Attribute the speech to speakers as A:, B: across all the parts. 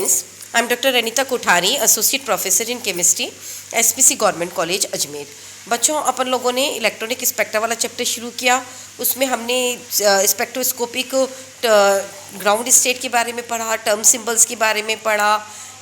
A: I'm Dr. Anita Kothari, Associate Professor in Chemistry, SPC Government College, Ajmer. बच्चों, अपन लोगों ने electronic spectra वाला chapter शुरू किया। उसमें हमने स्पेक्ट्रोस्कोपिक ग्राउंड स्टेट के बारे में पढ़ा, टर्म सिंबल्स के बारे में पढ़ा,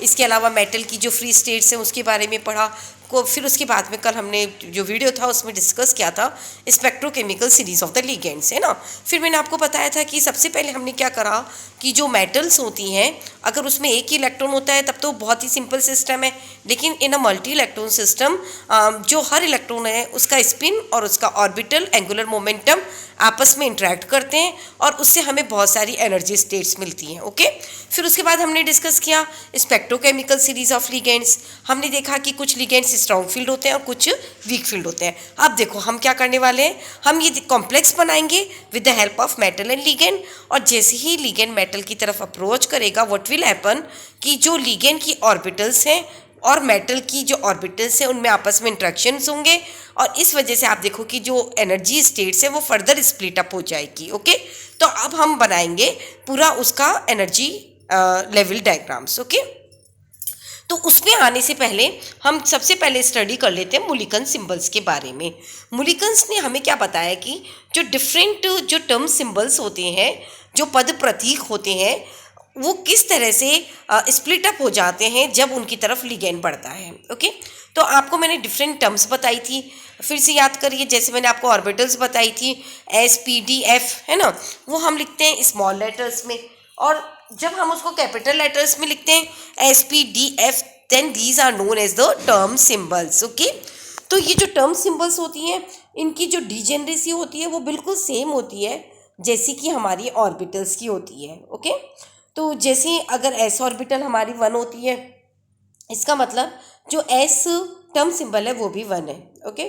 A: इसके अलावा मेटल की जो फ्री स्टेट्स हैं उसके बारे में पढ़ा को। फिर उसके बाद में कल हमने जो वीडियो था उसमें डिस्कस किया था spectrochemical series of the ligands, है ना। फिर मैंने आपको बताया था कि सबसे पहले हमने क्या करा कि जो मेटल्स होती हैं अगर उसमें एक ही इलेक्ट्रॉन होता है तब तो बहुत ही सिंपल सिस्टम है, लेकिन इन अ मल्टी इलेक्ट्रॉन सिस्टम जो हर इलेक्ट्रॉन है उसका स्पिन और उसका ऑर्बिटल एंगुलर मोमेंटम आपस में इंटरेक्ट करते हैं और उससे हमें बहुत सारी एनर्जी स्टेट्स मिलती हैं। ओके, फिर उसके बाद हमने डिस्कस किया स्पेक्ट्रोकेमिकल सीरीज ऑफ लिगेंड्स। हमने देखा कि कुछ लिगेंड्स स्ट्रॉन्ग फील्ड होते हैं और कुछ वीक फील्ड होते हैं। अब देखो हम क्या करने वाले हैं, हम ये कॉम्प्लेक्स बनाएंगे with the help of metal and ligand. और जैसे ही लिगेंड मेटल की तरफ अप्रोच करेगा व्हाट विल हैपन कि जो लिगेंड की ऑर्बिटल्स हैं और मेटल की जो ऑर्बिटल्स हैं उनमें आपस में इंट्रैक्शंस होंगे और इस वजह से आप देखो कि जो एनर्जी स्टेट्स है वो फर्दर स्प्लिट अप हो जाएगी। ओके, तो अब हम बनाएंगे पूरा उसका एनर्जी लेवल डायग्राम्स। ओके, तो उसमें आने से पहले हम सबसे पहले स्टडी कर लेते हैं मुलिकन सिंबल्स के बारे में। मुलिकन्स ने हमें क्या बताया कि जो डिफरेंट जो टर्म सिंबल्स होते हैं, जो पद प्रतीक होते हैं, वो किस तरह से स्प्लिट अप हो जाते हैं जब उनकी तरफ लिगेंड बढ़ता है। ओके, तो आपको मैंने डिफरेंट टर्म्स बताई थी, फिर से याद करिए। जैसे मैंने आपको ऑर्बिटल्स बताई थी S, P, D, F, है ना, वो हम लिखते हैं स्मॉल लेटर्स में, और जब हम उसको कैपिटल लेटर्स में लिखते हैं S, P, D, F, then these are known as the term symbols. Okay, तो ये जो टर्म सिंबल्स होती हैं इनकी जो डिजेनरेसी होती है वो बिल्कुल सेम होती है जैसी कि हमारी ऑर्बिटल्स की होती है। ओके, तो जैसे अगर S ऑर्बिटल हमारी 1 होती है, इसका मतलब जो S टर्म सिंबल है वो भी 1 है। ओके,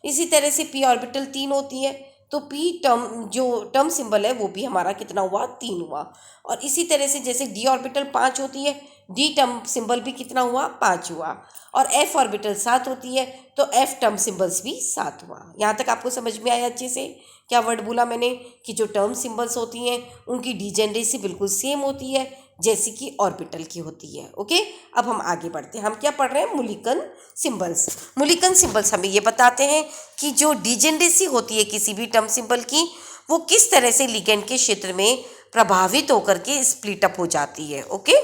A: इसी तरह से P ऑर्बिटल 3 होती है तो P टर्म सिंबल है वो भी हमारा कितना हुआ, 3 हुआ। और इसी तरह से जैसे D ऑर्बिटल 5 होती है, D टर्म सिंबल भी कितना हुआ, 5 हुआ। और F ऑर्बिटल 7 होती है तो F टर्म सिंबल्स भी 7 हुआ। यहाँ तक आपको समझ में आया अच्छे से? क्या वर्ड बोला मैंने कि जो टर्म सिंबल्स होती हैं उनकी डिजेनरेसी बिल्कुल सेम होती है जैसी कि ऑर्बिटल की होती है। ओके, अब हम आगे बढ़ते हैं। हम क्या पढ़ रहे हैं, मुलिकन सिंबल्स। मुलिकन सिंबल्स हमें ये बताते हैं कि जो डिजेनरेसी होती है किसी भी टर्म सिंबल की वो किस तरह से लिगेंड के क्षेत्र में प्रभावित होकर के स्प्लिट अप हो जाती है। ओके,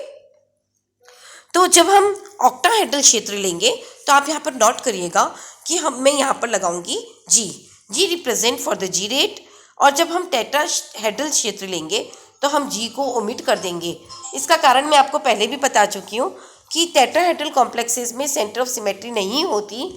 A: तो जब हम ऑक्टाहेड्रल क्षेत्र लेंगे तो आप यहाँ पर नोट करिएगा कि मैं यहाँ पर लगाऊंगी G represent for the G rate, और जब हम टेट्राहेड्रल क्षेत्र लेंगे तो हम जी को ओमिट कर देंगे। इसका कारण मैं आपको पहले भी बता चुकी हूँ कि टेट्राहेड्रल कॉम्प्लेक्सेस में सेंटर ऑफ सिमेट्री नहीं होती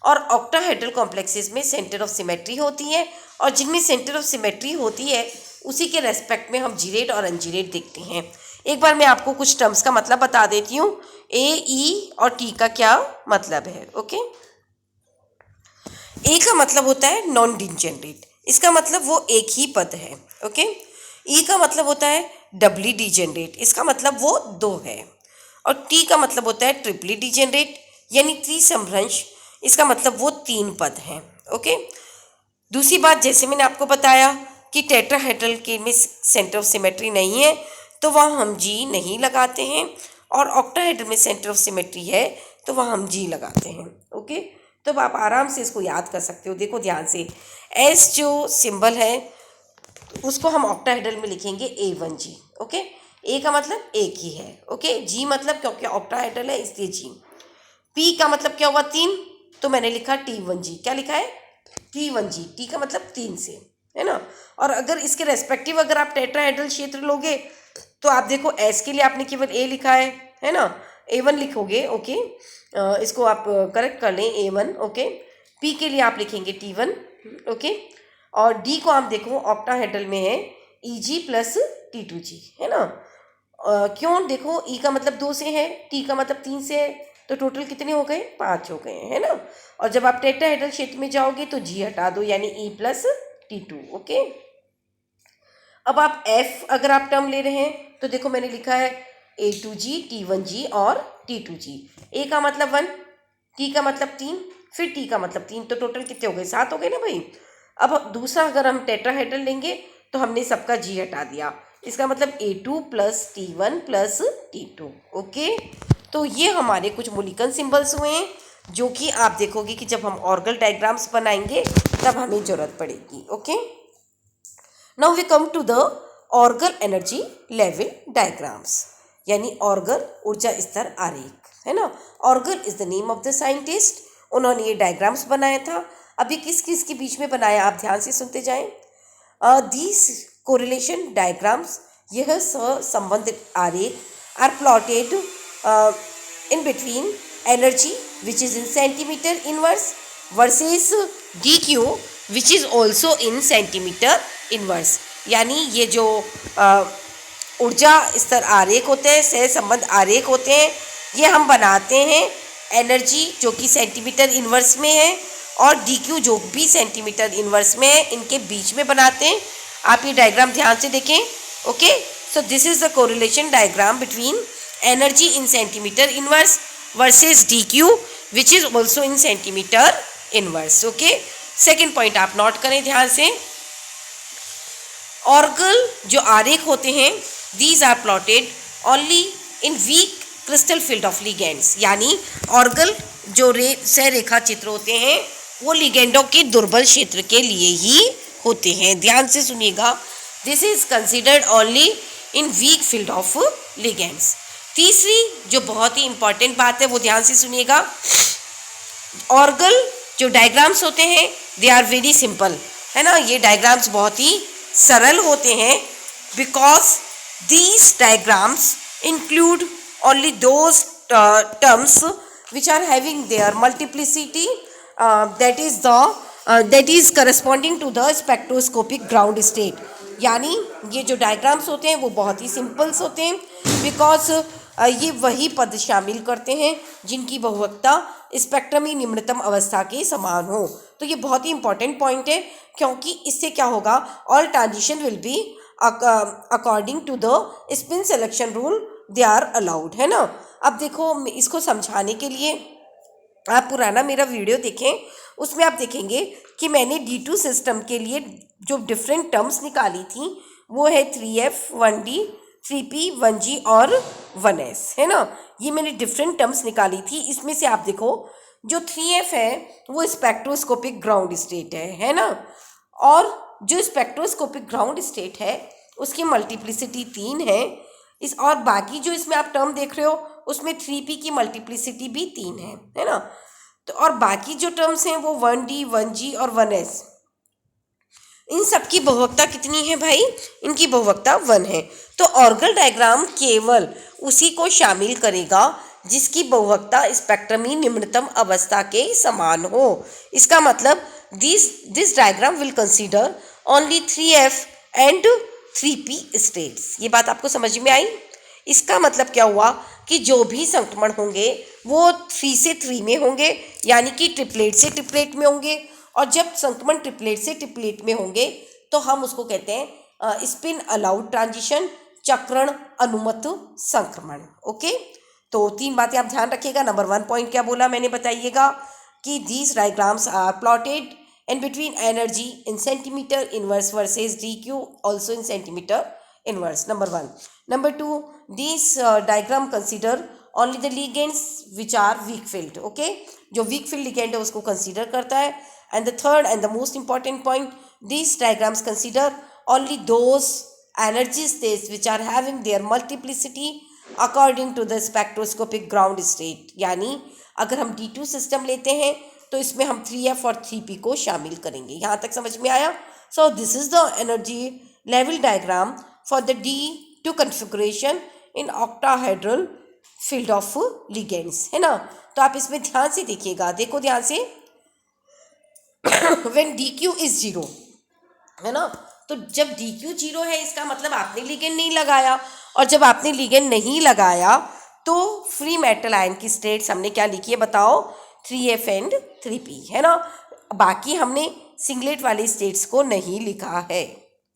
A: और ऑक्टाहेड्रल कॉम्प्लेक्सेस में सेंटर ऑफ सिमेट्री होती है, और जिनमें सेंटर ऑफ सिमेट्री होती है उसी के रेस्पेक्ट में हम जी रेट और अनजी रेट देखते हैं। एक बार मैं आपको कुछ टर्म्स का मतलब बता देती हूँ। ए, ई और टी का क्या मतलब है। ओके, ए का मतलब होता है नॉन डिजेनरेट, इसका मतलब वो एक ही पद है। ओके, ई का मतलब होता है डबली डिजेनरेट, इसका मतलब वो 2 है। और टी का मतलब होता है ट्रिपली डिजेनरेट यानी त्रिसमभ्रंश, इसका मतलब वो 3 पद हैं। ओके, दूसरी बात, जैसे मैंने आपको बताया कि टेट्राहेड्रल के में सेंटर ऑफ सिमेट्री नहीं है तो वहाँ हम जी नहीं लगाते हैं, और ऑक्टाहेड्रल में सेंटर ऑफ सिमेट्री है तो वहाँ हम जी लगाते हैं। ओके, तो आप आराम से इसको याद कर सकते हो। देखो ध्यान से, एस जो सिंबल है उसको हम ऑक्टाहेड्रल में लिखेंगे A1G। ओके, ए का मतलब एक ही है। ओके, जी मतलब क्योंकि ऑक्टाहेड्रल है इसलिए जी। पी का मतलब क्या हुआ, 3, तो मैंने लिखा T1G। क्या लिखा है, T1G। टी का मतलब 3 से, है ना। और अगर इसके रेस्पेक्टिव अगर आप टेट्राहेड्रल क्षेत्र लोगे तो आप देखो एस के लिए आपने केवल ए लिखा है ना, A1 लिखोगे। ओके, इसको आप करेक्ट कर लें A1। ओके, पी के लिए आप लिखेंगे T1। ओके, और डी को आप देखो ऑक्टाहेड्रल में है EG प्लस T2G, है ना। क्यों, देखो ई का मतलब 2 से है, टी का मतलब 3 से है, तो टोटल कितने हो गए, 5 हो गए, है ना। और जब आप टेट्राहेड्रल क्षेत्र में जाओगे तो जी हटा दो यानी E प्लस T2। ओके, अब आप F अगर आप टर्म ले रहे हैं तो देखो मैंने लिखा है A2G, T1G और T2G। ए का मतलब 1, टी का मतलब 3, फिर टी का मतलब 3, तो टोटल कितने हो गए, 7 हो गए ना भाई। अब दूसरा अगर हम टेट्राहेड्रल लेंगे तो हमने सबका जी हटा दिया इसका मतलब A2 plus T1 plus T2। Okay, तो ये हमारे कुछ मूलिकन सिंबल्स हुए हैं जो कि आप देखोगे कि जब हम ऑर्गल डायग्राम्स बनाएंगे तब हमें ज़रूरत पड़ेगी। Okay, now we come to the Orgel energy level diagrams, यानी ऑर्गल ऊर्जा स्तर आरेख, है ना। Orgel is the name of the scientist, उन्होंने ये डायग्राम्स बनाया था। अभी किस किस के बीच में बनाया, आप ध्यान से सुनते जाएं। दीज कोरिलेशन डायग्राम्स, यह सहसंबंध आरेख, are plotted in between energy which is in centimetre inverse versus D Q which is also in centimetre inverse. यानी ये जो ऊर्जा स्तर आरेख होते हैं, सह संबंध आरेख होते हैं, ये हम बनाते हैं एनर्जी जो कि सेंटीमीटर इनवर्स में है और डी क्यू जो भी सेंटीमीटर इनवर्स में है, इनके बीच में बनाते हैं। आप ये डायग्राम ध्यान से देखें। Okay, so this is the correlation diagram between energy in centimetre inverse versus D Q which is also in centimetre inverse. Okay, second point आप नोट करें ध्यान से। ऑर्गल जो आरेख होते हैं, these are plotted only in weak crystal field of ligands, यानी Orgel जो सह रेखा चित्र होते हैं वो लिगेंडों के दुर्बल क्षेत्र के लिए ही होते हैं। ध्यान से सुनिएगा, this is considered only in weak field of ligands. तीसरी जो बहुत ही इंपॉर्टेंट बात है वो ध्यान से सुनिएगा, ऑर्गल जो डायग्राम्स होते हैं दे आर वेरी सिंपल, है ना। ये डायग्राम्स बहुत ही सरल होते हैं because these diagrams include only those terms which are having their multiplicity that is corresponding to the spectroscopic ground state। यानी ये जो डायग्राम्स होते हैं वो बहुत ही सिंपल्स होते हैं बिकॉज ये वही पद शामिल करते हैं जिनकी बहुवक्ता स्पेक्ट्रमी निम्नतम अवस्था के समान हो। तो ये बहुत ही इंपॉर्टेंट पॉइंट है क्योंकि इससे क्या होगा, all transition will be according to the spin selection rule they are allowed, है ना। अब देखो, इसको समझाने के लिए आप पुराना मेरा वीडियो देखें, उसमें आप देखेंगे कि मैंने D2 सिस्टम के लिए जो डिफरेंट टर्म्स निकाली थी वो है 3F 1D 3P 1G और 1S, है ना। ये मैंने डिफरेंट टर्म्स निकाली थी। इसमें से आप देखो जो 3F है वो स्पेक्ट्रोस्कोपिक ग्राउंड स्टेट है ना। और जो स्पेक्ट्रोस्कोपिक ग्राउंड स्टेट है उसकी मल्टीप्लिसिटी 3 है। इस और बाकी जो इसमें आप टर्म देख रहे हो उसमें 3P की मल्टीप्लिसिटी भी 3 है ना। तो और बाकी जो टर्म्स हैं वो 1D 1G और 1S, इन सब की बहुवक्ता कितनी है भाई, इनकी बहुवक्ता 1 है। तो ऑर्गल डायग्राम केवल उसी को शामिल करेगा जिसकी बहुवक्ता स्पेक्ट्रमी निम्नतम अवस्था के समान हो। इसका मतलब this diagram will consider only 3F and 3P states. ये बात आपको समझ में आई। इसका मतलब क्या हुआ कि जो भी संक्रमण होंगे वो 3 से 3 में होंगे, यानी कि ट्रिपलेट से ट्रिपलेट में होंगे। और जब संक्रमण ट्रिपलेट से ट्रिपलेट में होंगे तो हम उसको कहते हैं स्पिन अलाउड ट्रांजिशन, चक्रण अनुमत संक्रमण। ओके, तो 3 बातें आप ध्यान रखिएगा। नंबर 1 पॉइंट क्या बोला मैंने, बताइएगा कि these diagrams are plotted in between energy in centimeter inverse versus dq also in centimeter inverse, number 1. Number 2, these diagram consider only the ligands which are weak filled, okay, जो weak filled ligand है उसको consider करता है। And the third and the most important point, these diagrams consider only those energy states which are having their multiplicity according to the spectroscopic ground state। यानी अगर हम D2 system लेते हैं तो इसमें हम 3F और 3P को शामिल करेंगे। यहाँ तक समझ में आया। सो this is the energy level diagram for the D2 configuration in octahedral field of ligands, है ना। तो आप इसमें ध्यान से देखिएगा, देखो ध्यान से। व्हेन DQ इज 0, है ना, तो जब DQ 0 है इसका मतलब आपने लिगेंड नहीं लगाया, और जब आपने लिगेंड नहीं लगाया तो फ्री मेटल आयन की स्टेट्स हमने क्या लिखी है बताओ, 3F एंड 3P, है ना। बाकी हमने सिंगलेट वाली स्टेट्स को नहीं लिखा है।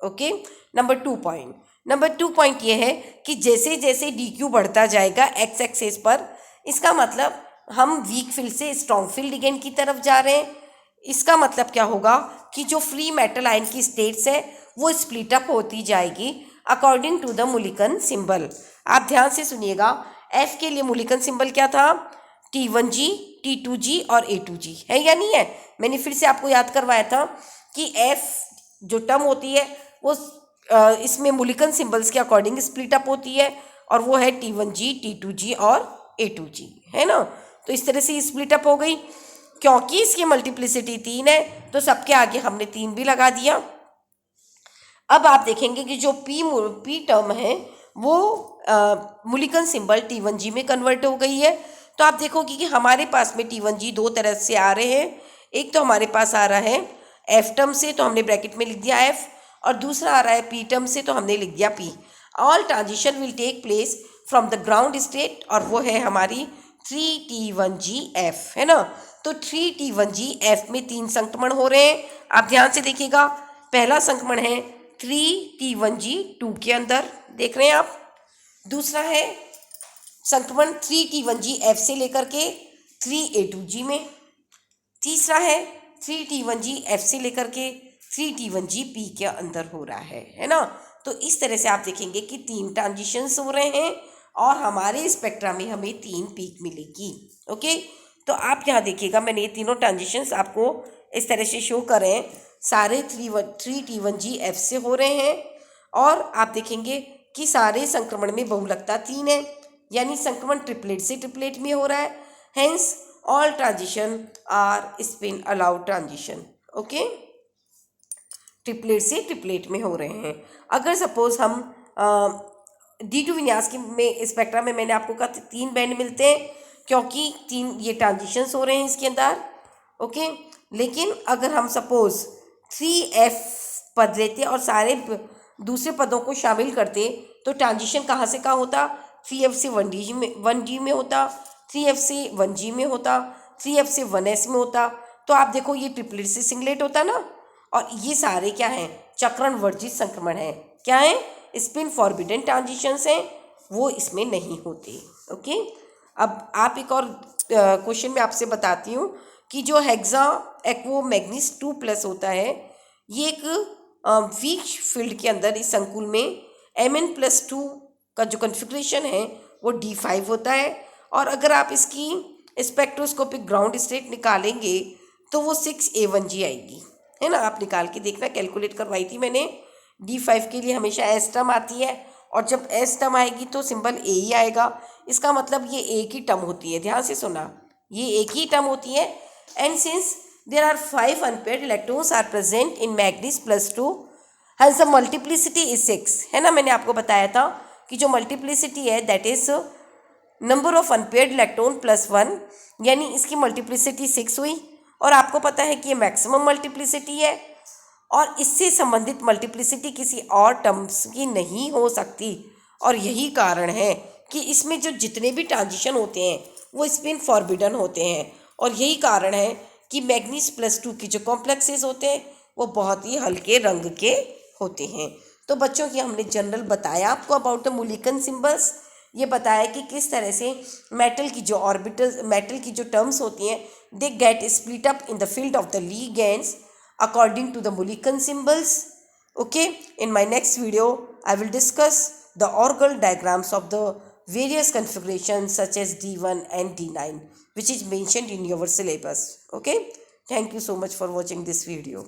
A: ओके, नंबर 2 पॉइंट ये है कि जैसे जैसे DQ बढ़ता जाएगा एक्स एक्सेस पर, इसका मतलब हम वीक फील्ड से स्ट्रॉन्ग फील्ड लिगेंड की तरफ जा रहे हैं। इसका मतलब क्या होगा कि जो फ्री मेटल आयन की स्टेट्स है वो स्प्लिट अप होती जाएगी according to the Mulliken symbol. आप ध्यान से सुनिएगा, F के लिए मूलिकन सिंबल क्या था? T1G, T2G और A2G है या नहीं है? मैंने फिर से आपको याद करवाया था कि F जो टर्म होती है वो इसमें मूलिकन सिंबल्स के अकॉर्डिंग स्प्लिट अप होती है और वो है T1G, T2G और A2G, है ना। तो इस तरह से स्प्लिट अप हो गई। क्योंकि इसकी मल्टीप्लिसिटी 3 है तो सबके आगे हमने 3 भी लगा दिया। अब आप देखेंगे कि जो पी टर्म है वो मूलिकन सिंबल T1G में कन्वर्ट हो गई है। तो आप देखोगे कि हमारे पास में T1G दो तरह से आ रहे हैं। एक तो हमारे पास आ रहा है F टर्म से, तो हमने ब्रैकेट में लिख दिया F, और दूसरा आ रहा है P टर्म से, तो हमने लिख दिया P। All transition will take place from the ground state, और वो है हमारी 3T1GF, है ना। तो 3T1GF में 3 संक्रमण हो रहे हैं। आप ध्यान से देखिएगा, पहला संक्रमण है 3T1G2 के अंदर, देख रहे हैं आप। दूसरा है संक्रमण 3T1GF से लेकर के 3A2G में। तीसरा है 3T1GF से लेकर के 3T1GP के अंदर हो रहा है ना। तो इस तरह से आप देखेंगे कि 3 ट्रांजिशंस हो रहे हैं और हमारे स्पेक्ट्रा में हमें 3 पीक मिलेगी। ओके, तो आप यहाँ देखिएगा, मैंने ये तीनों ट्रांजिशंस आपको इस तरह से शो कर रहे हैं। सारे 3T1GF से हो रहे हैं और आप देखेंगे कि सारे संक्रमण में बहुलकता 3 है, यानी संक्रमण ट्रिपलेट से ट्रिपलेट में हो रहा है। Hence all transition are spin allowed transition. Okay, triplet से ट्रिपलेट में हो रहे हैं। अगर सपोज हम D2 विन्यास की में स्पेक्ट्रा में मैंने आपको कहा 3 बैंड मिलते हैं क्योंकि 3 ये ट्रांजिशंस हो रहे हैं इसके अंदर। ओके, लेकिन अगर हम सपोज 3F पद लेते और सारे दूसरे पदों को शामिल करते तो ट्रांजिशन कहाँ से कहाँ होता? 3F से 1G में होता, 3F से 1G में होता, 3F से 1S में होता। तो आप देखो ये ट्रिपलेट से सिंगलेट होता ना, और ये सारे क्या हैं? चक्रण वर्जित संक्रमण है। क्या है? स्पिन फॉरबिडन ट्रांजिशंस हैं, वो इसमें नहीं होते। ओके, अब आप एक और क्वेश्चन में आपसे बताती हूँ कि जो हेक्सा एक्वो मैग्नीस 2+ होता है, ये एक वीक फील्ड के अंदर इस संकुल में Mn+2 का जो कॉन्फ़िगरेशन है वो D5 होता है। और अगर आप इसकी स्पेक्ट्रोस्कोपिक ग्राउंड स्टेट निकालेंगे तो वो 6A1G आएगी, है ना। आप निकाल के देखना, कैलकुलेट करवाई थी मैंने। D5 के लिए हमेशा S टर्म आती है और जब S टर्म आएगी तो सिंबल A ही आएगा। इसका मतलब ये एक ही टर्म होती है। ध्यान से सुना, ये एक ही टर्म होती है। And since there are 5 unpaired electrons are present in manganese +2, hence the multiplicity is 6, है ना। मैंने आपको बताया था कि जो मल्टीप्लिसिटी है that is number of unpaired electron +1, यानी इसकी मल्टीप्लिसिटी 6 हुई। और आपको पता है कि ये मैक्सिमम मल्टीप्लिसिटी है और इससे संबंधित मल्टीप्लिसिटी किसी और टर्म्स की नहीं हो सकती। और यही कारण है कि इसमें जो जितने भी ट्रांजिशन होते हैं वो स्पिन फॉरबिडन होते हैं। और यही कारण है कि मैग्नीस +2 की जो कॉम्प्लेक्सेस होते हैं वो बहुत ही हल्के रंग के होते हैं। तो बच्चों की हमने जनरल बताया आपको अबाउट द मूलिकन सिंबल्स। ये बताया कि किस तरह से मेटल की जो टर्म्स होती हैं they get split up in the field of the ligands according to the Mulliken symbols. Okay, in my next video I will discuss the orbital diagrams of the various configurations such as D1 and D9 which is mentioned in your syllabus. Okay, thank you so much for watching this video.